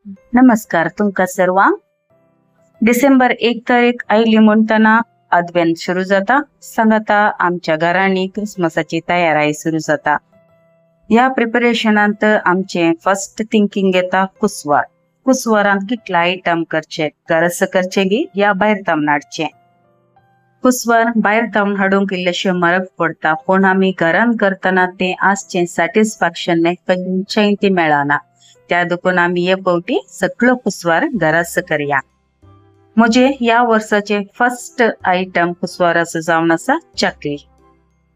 नमस्कार तुमका सर्वांक. डिसेंबर 1 तारीख आयली म्हणटना अद्वेंत सुरू जाता. सांगता आमच्या घरांनी क्रिसमसाची तयारी सुरू जाता. या प्रिपरेशनांत आमचे फर्स्ट थिंकिंग येता कुसवार. कुसवारांत कितला आयटम करचे, घरस करचे गी या भायर तावन हाडचे. कुसवार भायर तावन हाडूंक इल्लेशे म्हारग पडटा, पण आमी घरान करतना ते आसचे सॅटिस्फॅक्शन खंयचेय ते मेळना. त्या दुखून आम्ही हे पावटी सगळो कुसवार घरास करया. म्हणजे या वर्षाचे फर्स्ट आयटम कुसवाराचो जावन आसा चकली.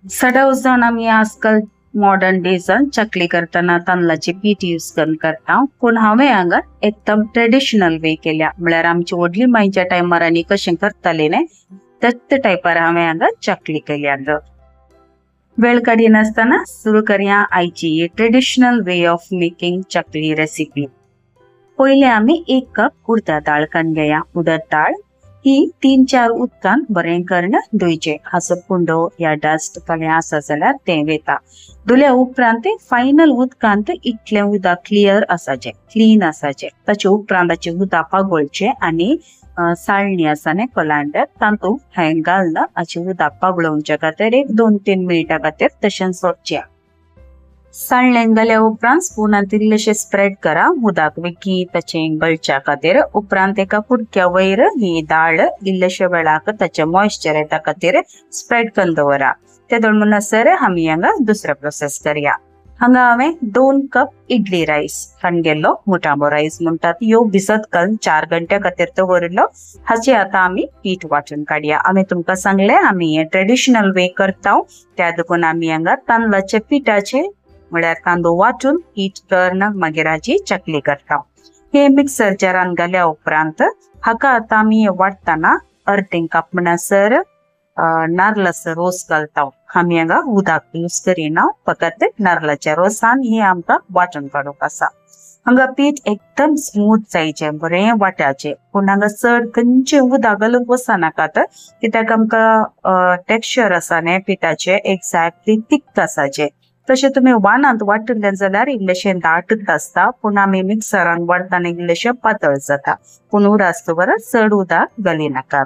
सडाव जावन आमी आजकाल मॉडर्न डेजान चकली करतना तांदळाचे पीठ यूज करून करता, पण हांवें हांगा एकदम ट्रेडिशनल वे केल्या. म्हळ्यार आमची व्हडली मांयच्या टायमार आनी कशें करताले न्ही त्याच टायपार हांवें हांगा चकली केल्या. वेळ काडिनासतना सुरू करया आयची traditional way of making chakli recipe. पहिले आमी 1 कप उडदा दाळ काडून घेया. उडद दाळ ही 3-4 उदकान बरें करून धुयचे. हाचो कुंडो या डस्ट काय आसा जाल्यार ते वेता. धुल्या उपरांत फायनल उदकांत इतले उदक क्लियर आसाचे, क्लीन आसाचे. ताचे उपरांत ताचे उदक पागोळचे आनी साळणी आसा न्ही कोलांडर तातूंत हें घालून हाचे उदक पागळोवचे खातीर 1-2-3 मिनिटां खातीर तशें सोडचे. साळणेन घाल्या उपरांत स्पुनान इल्लेशें स्प्रेड करा उदक बेगीन ताचें गळच्या खातीर. उपरांत एका कुडक्या वयर ही दाळ इल्लेशे वेळाक ताचें मॉइश्चर येता खातीर स्प्रेड करून दवरा. ते म्हणसर आमी हांगा दुसरो प्रोसेस करया. हांगा हांवें 2 कप इडली रायस हाडून मुटाबो रायस म्हणटात, ह्यो भिजत घालून 4 घंटे खातीर दवरलो. हाचे आतां आमी पीठ वांटून काडया. आमी तुमकां सांगले आमी हे ट्रेडिशनल वे करता, त्या देखून आमी हांगा तांदळाचे पिठाचे म्हळ्यार तांदूळ वांटून पीठ करून मागीर हाची चकली करता. हे मिक्सर जारान घाल्या उपरांत हाका आतां आमी वाटतना अर्दें कप म्हणसर नारळाचो रोस घालता. आमी हांगा उदक यूज करिना, फकत नारळाच्या रोसान हे आमकां वांटून काडूंक आसा. हांगा पीठ एकदम स्मूथ जायचे, बरें वाट्याचे, पण हांगा चड खंयचे उदक घालूंक वचनाकात, कित्याक आमकां टेक्स्चर आसा न्ही पिठाचे एक्झॅक्टली थिक आसाचे. तशें तुमी वानांत वांटले जाल्यार इल्लेशें दाट आसता, पण आमी मिक्सरान वाडटाना इल्लेशें पातळ जाता. पूण उडासतवर चड उदक घालिनाकात.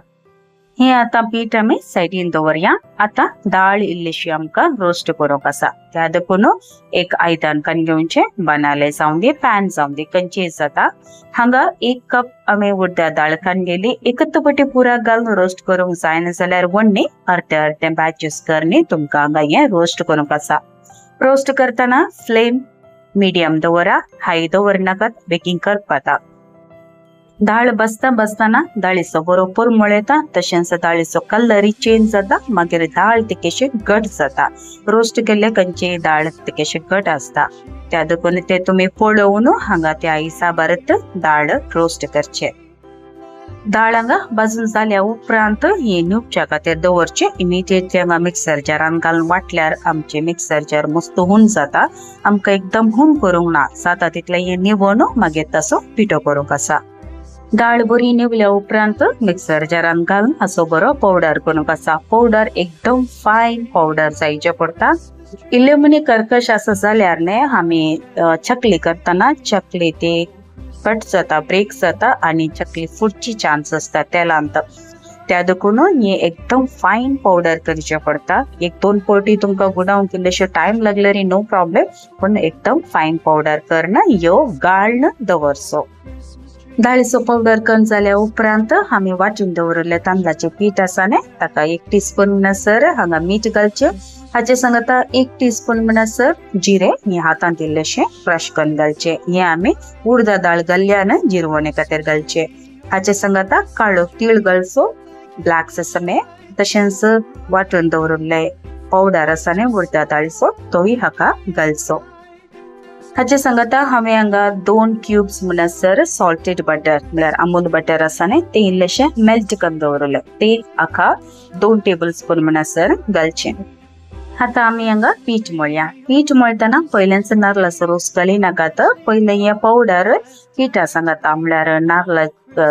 हे आता पीठ आमी सायडीन दवरया. आता दाळ इल्लीशी आमकां रोस्ट करूंक आसा, त्या देखून एक आयदन काडून घेवचें. बनाले जावं दी पॅन जावं दी खंयचेय जाता. हांगा 1 कप आमी उडदा दाळ काडून गेली. एकच पटी पुरा घालून रोस्ट करूंक जायना जाल्यार वण्णी अर्धे बॅचेस करनी तुमकां हांगा हे रोस्ट करूंक आसा. रोस्ट करतना फ्लेम मिडियम दवरा, हाय दवरनाकात, बेगीन करपाता. दाळ बसताना दाळीचो बरोबर मळ येता, तशेंच दाळीचो कलरय चेंज जाता. मागीर दाळ तिकेशी घट जाता. रोस्ट केल्ले खंयची दाळ तिकेशी घट आसता, त्या देखून ते तुमी पळोवन हांगा त्या हिसाबारत दाळ रोस्ट करचे. दाळ हांगा भाजून जाल्या उपरांत ही न्हिवच्या खातीर दवरचे. इमिडिएटली हांगा मिक्सर जारान घालून वाटल्यार आमचे मिक्सर जार मस्त हुन जाता. आमकां एकदम हुन करूंक ना, जाता तितले हे निवून मागीर ताचो पिठो करूंक आसा. दाळ बरी निवल्या उपरांत मिक्सर जारान घालून हाचो बरो पावडर करूंक आसा. पावडर एकदम फायन पावडर जायचे पडटा. इल्ले मनी कर्कश आसा जाल्यार न्ही आमी चकली करतना चकली ती कट जाता, ब्रेक जाता आनी चकली फुटची चान्स आसता तेलांत. त्या देखून हे एकदम फायन पावडर करचे पडटा. 1-2 पावटी तुमकां गुडावंक इल्लेशे टायम लागल्यार नो प्रॉब्लेम, पण एकदम फायन पावडर करून ह्यो गाळून दवरचो. दाळीचो पावडर करून जाल्या उपरांत आमी वांटून दवरले तांदळाचे पीठ आसा न्ही ताका 1 टीस्पून म्हणसर हांगा मीठ घालचे. हाचे सांगता 1 टीस्पून म्हणसर जिरे हे हातांत इल्लेशें क्रश करून घालचे. हे आमी उडदा दाळ घाल्ल्यान जिरवणे खातीर घालचे. हाचे सांगता काळो तीळ घालचो, ब्लॅक सेसमे, तशेंच वांटून दवरले पावडर आसा न्ही उडदा दाळीचो तोय हाका घालचो. हाचे सांगता हांवें हांगा 2 क्यूब्स म्हणसर सॉल्टेड बटर म्हळ्यार अमूल बटर आसा न्ही ते इल्लेशें मेल्ट करून दवरले, ते हाका 2 टेबलस्पून म्हणसर घालचे. आता आमी हांगा पीठ मळया. पीठ मळतना पयलेच नारळाचो रोस घालिनाकात. पयले हे पावडर पिठा सांगता म्हळ्यार नारळ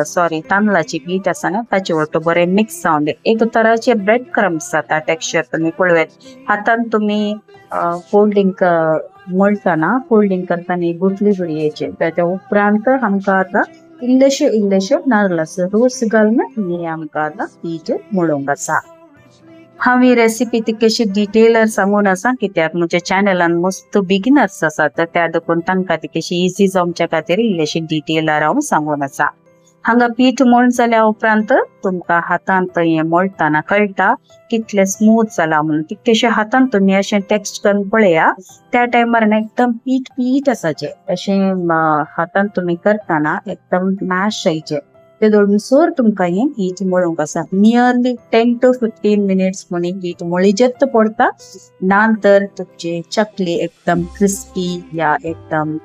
सॉरी तांदळाची पीठ आसा ना ताचे वांगडा बरे मिक्स जावन दे एक तराचे ब्रेड क्रम्स जाता टेक्स्चर तुम्ही पळयत हातान तुम्ही फोल्डिंग मळतना फोल्डिंग करतना गुठली बडयेचे त्याच्या उपरांत आमकां आता इल्लेशे नाल्लाचो रोस घालून हे आमकां आता पीठ मळोवंक आसा। हांव ही रेसिपी तितकेशी डिटेलर सांगून आसा कित्याक म्हज्या चॅनलान मस्त बिगिनर्स आसा तर त्या देखून तांकां तितकेशी इजी जावच्या खातीर इल्लेशी डिटेलर हांव सांगून आसा। हांगा पीठ मळून जाल्या उपरांत तुमकां हातांत हे मळतना कळटा कितले स्मूथ जाला म्हणून तितकेशे हातान तुम्ही अशें टेक्स्ट करून पळया त्या टायमार एकदम पीठ पीठ आसाचे अशें हातान तुम्ही करतना एकदम मॅश जायचे ते दोनसोर तुमकां हे पीठ मळोवंक आसा। नियरली 10 to 15 मिनिट्स म्हणून पीठ मळीचेच पडटा नंतर तुमची चकली एकदम क्रिस्पी या एकदम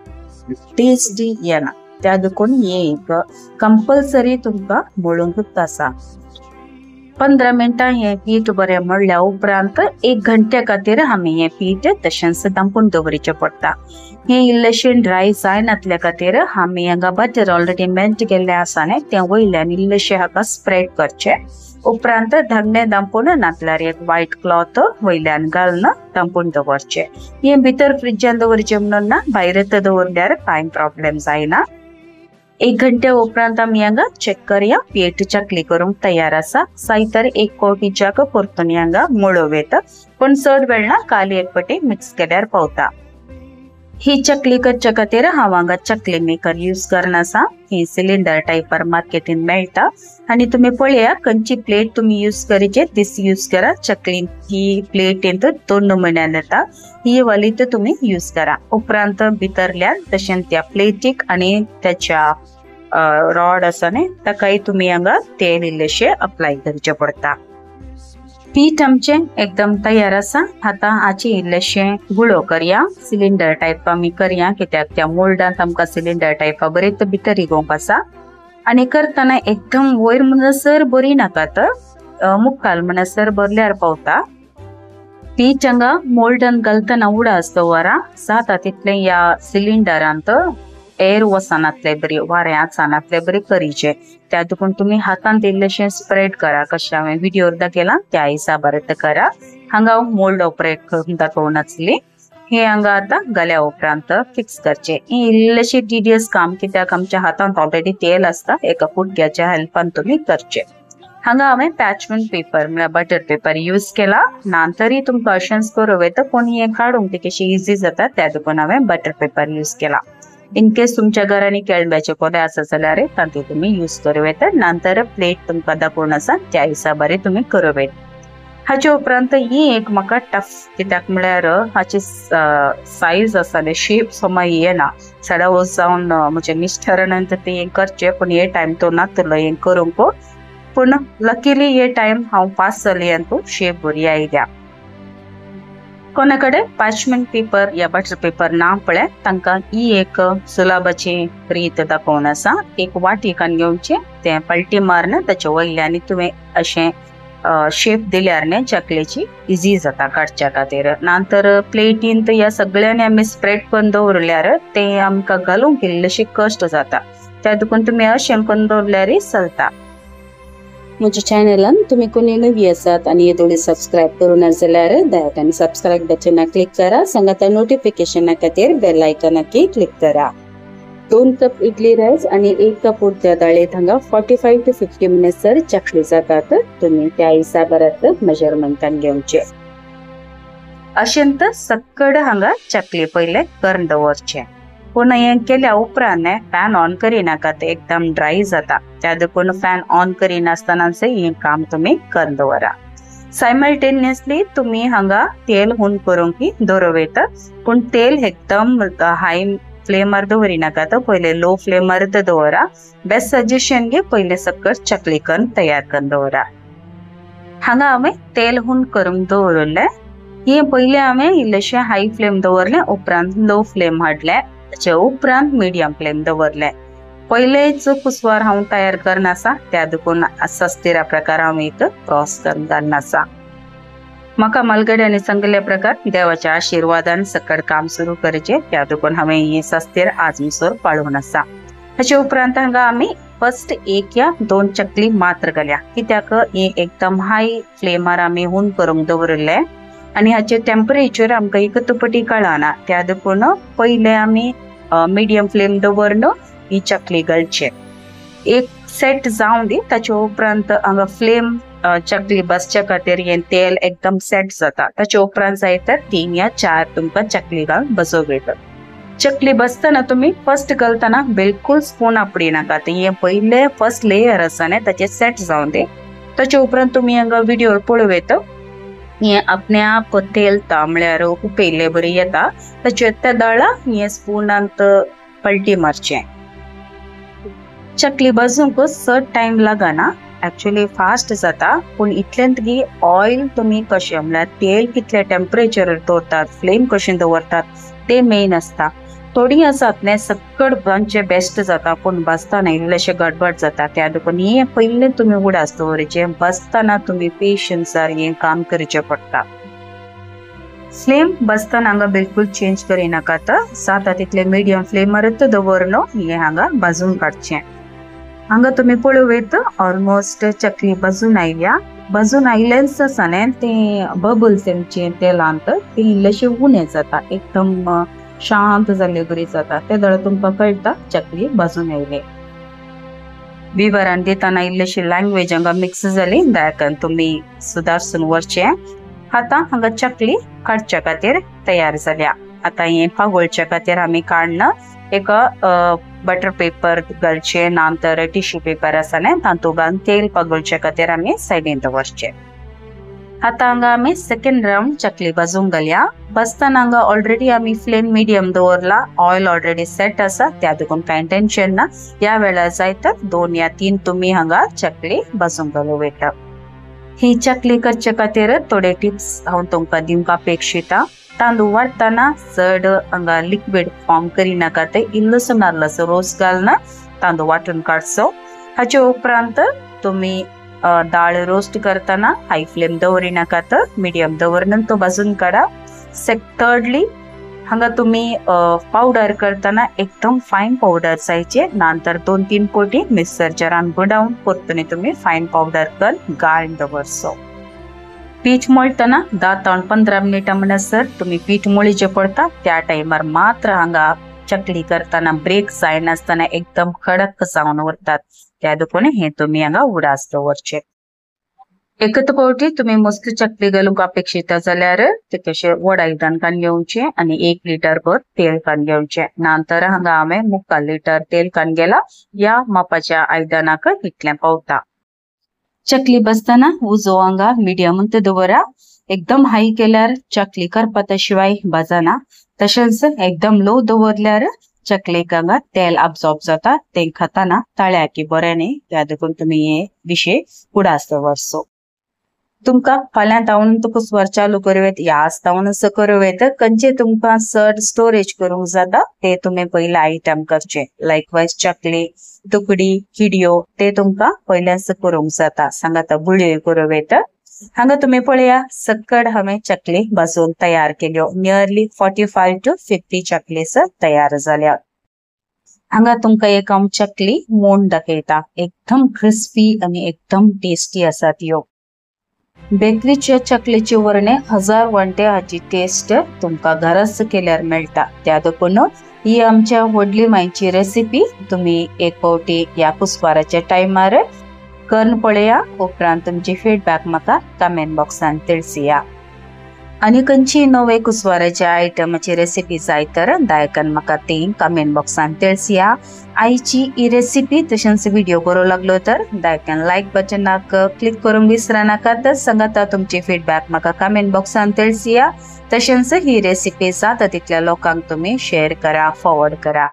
टेस्टी येना त्या देखून हे एक कंपल्सरी तुमकां मळूंकच आसा। 15 मिनिटां हे पीठ बरें मळल्या उपरांत 1 घंटे खातीर आमी हे पीठ तशेंच दांपून दवरचें पडटा। हे इल्लेशें ड्राय जायनातल्या खातीर आमी हांगा बटर ऑलरेडी मेल्ट केल्लें आसा न्ही तें वयल्यान इल्लेशें हाका स्प्रेड करचें उपरांत धाकणे दांपून नातल्यार एक व्हाईट क्लॉथ वयल्यान घालून दांपून दवरचें। हे भितर फ्रिजान दवरचें म्हणून ना भायरच दवरल्यार कांय प्रॉब्लेम जायना। 1 घंटे उपरांत आमी हांगा चेक करया पीठ चकली करूंक तयार आसा। सायतर एक कोटीच्याक परतून हांगा मळोव येता पण चड वेळ ना खाली एक पटी मिक्स केल्यार पावता। ही चकली करच्या खातीर हांव हांगा चकली मेकर यूज करना आसा। ही सिलिंडर टायपर मार्केटीन मेळटा आनी तुमी पळया खंयची प्लेट तुमी यूज करचे दिस यूज करा। चकली ही प्लेटींत 2 नमुन्यान येता ही वाली तुमी यूज करा। उपरांत भितरल्यान तशेंच त्या प्लेटीक आनी त्याच्या रॉड आसा न्ही ताकाय तुमी हांगा तेल इल्लेशें अप्लाय करचें पडटा। पीठ आमचे एकदम तयार आसा। आता हाचे इल्लेशें गुळो करया सिलिंडर टायप आमी करया कित्याक त्या मोल्डांत आमकां सिलिंडर टायपा बरेच भितर इगोवंक आसा आनी करतना एकदम वयर म्हणसर बरी नाका तर मुखाल म्हणसर भरल्यार पावता। पीठ हांगा मोल्डान घालतना उडास दवरा जाता तितलें या सिलिंडरांत एअर वचनातले बरी वारें आचनातले बरी करीचे त्या देखून तुम्ही हातान इल्लेशें स्प्रेड करा कशें हांवें व्हिडिओर दाखयलां त्या हिसाबार करा। हांगा मोल्ड ऑपरेट करून दाखोवन आसली हे हांगा आता घाल्या उपरांत फिक्स करचे। इल्लेशें टिडियस काम कित्याक आमच्या हातांत ऑलरेडी तेल आसता एका पुटक्याच्या हेल्पान तुम्ही करचे। हांगा हांवें पॅचमेंट पेपर म्हळ्यार बटर पेपर यूज केला नंतरय तुमकां अशेंच करूं येता पण हे काडूंक तितकेशें इजी जाता त्या देखून हांवें बटर पेपर यूज केला। इन केस तुमच्या घरांनी केळब्याचे कोले आसा जाल्यार तातूंत तुम्ही यूज करूं येता नंतर प्लेट तुमकां दाखोवन आसा त्या हिसाबार तुम्ही करूं येता। हाचे उपरांत ही एक म्हाका टफ कित्याक म्हळ्यार हाची सायज आसा न्ही शेप समज येना सडा वच जावन म्हज्या मिस्टरान ते करचे पण हे टायम तो नातलो हे करूंक पण लकीली हे टायम हांव पास जाली आनी तो शेप बरी आयल्या। कोणाकडे पॅचमेंट पेपर या बटर पेपर ना पळय तांकां ही एक सुलभाची रीत दाखोवन आसा। एक वाटी कान घेवचे ते पलटी मारन ताचे वयल्यान तुवें अशें शेप दिल्यार न्ही चकलेची इजी जाता काडच्या खातीर नंतर प्लेटींत या सगळ्यांनी आमी स्प्रेड करून दवरल्यार ते आमकां घालूंक इल्लेशें कश्ट जाता त्या देखून तुमी अशें करून दवरल्यारय चलता। म्हज्या चॅनलान तुम्ही कोणी नवी आसात आणि येदोळी सबस्क्राईब करूना जाल्यार दयेन सबस्क्राईब बटनाक क्लिक करा सांगाता नोटिफिकेशना खातीर बेल आयकनाकी क्लिक करा। 2 कप इडली रायस आणि 1 कप उडद्या दाळेत हांगा 45 to 50 मिनिट्स चकली जातात तुम्ही त्या हिसाबार मेजरमेंटान घेवचे। अशेंत सक्कड हांगा चकली पयले करून दवरचे पण हे केल्या उपरांत फॅन ऑन करिनाका ते एकदम ड्राय जाता त्या देखून फॅन ऑन करिनासतनाच हे काम तुम्ही करून दवरा। सायमल्टेनियसली तुम्ही हांगा तेल हुन करूंक दवरव येता पण तेल एकदम हाय फ्लेमार दवरिनाका तो पहिले लो फ्लेमार दवरा। बेस्ट सजेशन घे पहिले सक्कड चकली करून तयार करून दवरा। हांगा हांवें तेल हुन करूंक दवरले हे पहिले हांवें इल्लेशें हाय फ्लेम दवरले उपरांत लो फ्लेम हाडले ताचे उपरांत मिडियम फ्लेम दवरले। पहिलेच कुसवार हांव तयार करना आसा त्या देखून सस्तिरा प्रकार हांव एक क्रॉस करून घालना आसा। म्हाका मालगड्यांनी सांगिल्ल्या प्रकार देवाच्या आशिर्वादान सकड काम सुरू करचे त्या देखून हांवें हे सस्तीर आज मुसोर पाळून आसा। हाचे उपरांत हांगा आमी फर्स्ट एक या दोन चकली मात्र घाल्या कित्याक हे एकदम हाय फ्लेमार आमी हुन करूंक दवरले आणि हाचे टेम्परेचर आमकां एकतपटी कळना त्या देखून पहिले आमी मिडियम फ्लेम दवरन ही चकली घालचे एक सेट जावन दी ताचे उपरांत हांगा फ्लेम चकली बसच्या खातीर हे तेल एकदम सेट जाता ताचे उपरांत जाय तर 3 या 4 तुमकां चकली घालून बसोवं चकली बसतना तुम्ही फर्स्ट घालतना बिलकुल स्पून आपडी नाका हे पहिले फर्स्ट लेयर आसा न्ही ताचे सेट जावन दे ताचे उपरांत तुम्ही हांगा व्हिडिओ पळोवेत हे अपने आप तेल तामळ्यार उपेले बरी येता ताचे त्या दळा हे स्पूनांत पलटी मारचे चकली बसूंक चड टाइम लागना एक्चुअली फास्ट जाता पण इतलेंत की ऑयल तुम्ही कशें म्हळ्यार तेल कितले टेम्परेचर दवरतात फ्लेम कशी दवरतात ते मेन असता थोडी आसात ने सक्कड बांचे बेस्ट जाता पण बसताना इल्लेशे गडबड जाता त्या देखून हे पहिले तुम्ही उडास दवरचे बसताना तुम्ही पेशन्सार हे काम करचे पडटा फ्लेम बसताना हांगा बिलकुल चेंज करिनाका जाता तितले मिडियम फ्लेमारच दवरलो हे हांगा भाजून काडचे हांगा तुम्ही पळोवेत ऑलमोस्ट चकली भाजून आयल्याच आसा न्ही ते बबल्स तेमचे तेलांत ते इल्लेशे उणे जाता एकदम शांत जाल्ले बरी जाता ते दळ तुमकां कळटा चकली भाजून आयले विवरण दिताना इल्लेशी लँग्वेज हांगा मिक्स जाली दायकन तुम्ही सुदारसून व्हरचे आता हांगा चकली काडच्या खातीर तयार जाल्या आता हे पागोळच्या खातीर आमी काडना एक बटर पेपर घालचे नंतर टिश्यू पेपर आसा न्ही तातूंत घालून तेल पागोळच्या खातीर आमी सायडीन दवरचे आता हांगा आमी सेकंड राउंड चकली भाजूंक घालया बसताना हांगा ऑलरेडी आमी फ्लेम मिडियम दवरला ऑयल ऑलरेडी सेट आसा त्या देखून कांय टेन्शन ना या वेळार जाय तर 2 या 3 तुम्ही हांगा चकली भाजूंक घालूं येता ही चकली करचे खातीर थोडे टिप्स हांव तुमकां दिवंक अपेक्षिता तांदूळ वाडटाना चड हांगा लिक्विड फॉर्म करिनाका ते इल्लोसो नाल्लाचो रोस घालून तांदूळ वाटून काडचो हाचे उपरांत तुम्ही दाळ रोस्ट करताना हाय फ्लेम दवरिनाका मिडियम दवरून तो भाजून काढा थर्डली हांगा तुम्ही पावडर करताना एकदम फाइन पावडर जायचे नंतर 2-3 पोटी मिक्सर जारान बुडवून परतून तुम्ही फाइन पावडर करून गाळून दवरचो पीठ मळताना 10 ते 15 मिनिटां म्हणसर तुम्ही पीठ मळीचे पडता त्या टायमार मात्र हांगा चकली करताना ब्रेक जायनासतना एकदम कडक जावन उरतात त्या देखून हे तुम्ही हांगा उडास दवरचे एकच पावटी तुम्ही मस्त चकली घालूंक अपेक्षिता जाल्यार ते कशे व्हड आयदन काडून घेवचे आणि 1 लिटर भर तेल काडून घेवचे नंतर हांगा हांवें 1/4 लिटर तेल काडून गेला या मापाच्या आयदनाक इतलें पावता चकली बसताना उजो हांगा मिडियम दवरा एकदम हाय केल्यार चकली करपाता शिवाय भाजना तशेंच एकदम लो दवरल्यार चकलेक हांगा तेल अब्सॉर्ब जाता ते खाताना तळ्या की बरें न्ही त्या देखून तुम्ही हे विशय उडास दवरचो तुमकां फाल्यां तावून कुसवार चालू करूवेत या आस्तावन असं करूवेत खंयचे तुमकां चड स्टोरेज करूंक जाता ते तुम्ही पहिले आयटम करचे लायकवायज चकली तुकडी किडियो ते तुमकां पयल्याच करूंक जाता सांगात बुळयो करूवेत हांगा तुम्ही पळया सक्कड हांवें चकली भाजून तयार केल्यो नियरली 45 to 50 चकलीस तयार जाल्या हांगा तुमकां एक हांव चकली मोड दाखयता एकदम क्रिस्पी आणि एकदम टेस्टी आसात ह्यो बेकरीच्या चकलेची वर्णे 1000 वंटे हाची टेस्ट तुमकां घराच केल्यार मेळटा त्या देखून ही आमच्या व्हडली मायची रेसिपी तुम्ही एक पावटी या कुसवाराच्या टायमार करून पळया उपरांत तुमची फीडबॅक म्हाका कमेंट बॉक्सान तिळसिया आणि खंयची नवे कुसवाराच्या आयटमाची रेसिपी जाय तर दायकन म्हाका ती कमेंट बॉक्सान तिळसिया आईची ही रेसिपी तशेंच व्हिडिओ बरो लागलो तर दायकन लायक बटनाक क्लिक करूंक विसरा नाका तर सांगात तुमची फीडबॅक म्हाका कमेंट बॉक्सान तिळसिया तशेंच ही रेसिपी जाता तितल्या लोकांक तुम्ही शेअर करा फॉरवर्ड करा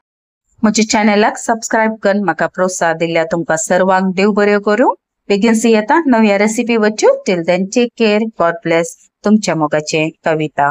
म्हज्या चॅनलाक सबस्क्राइब करून म्हाका प्रोत्साह दिल्या तुमकां सर्वांक देव बरें करूं बेगीन येता नव्या रेसिपी वच्यो till then take care God bless तुमच्या मोगाचे कविता।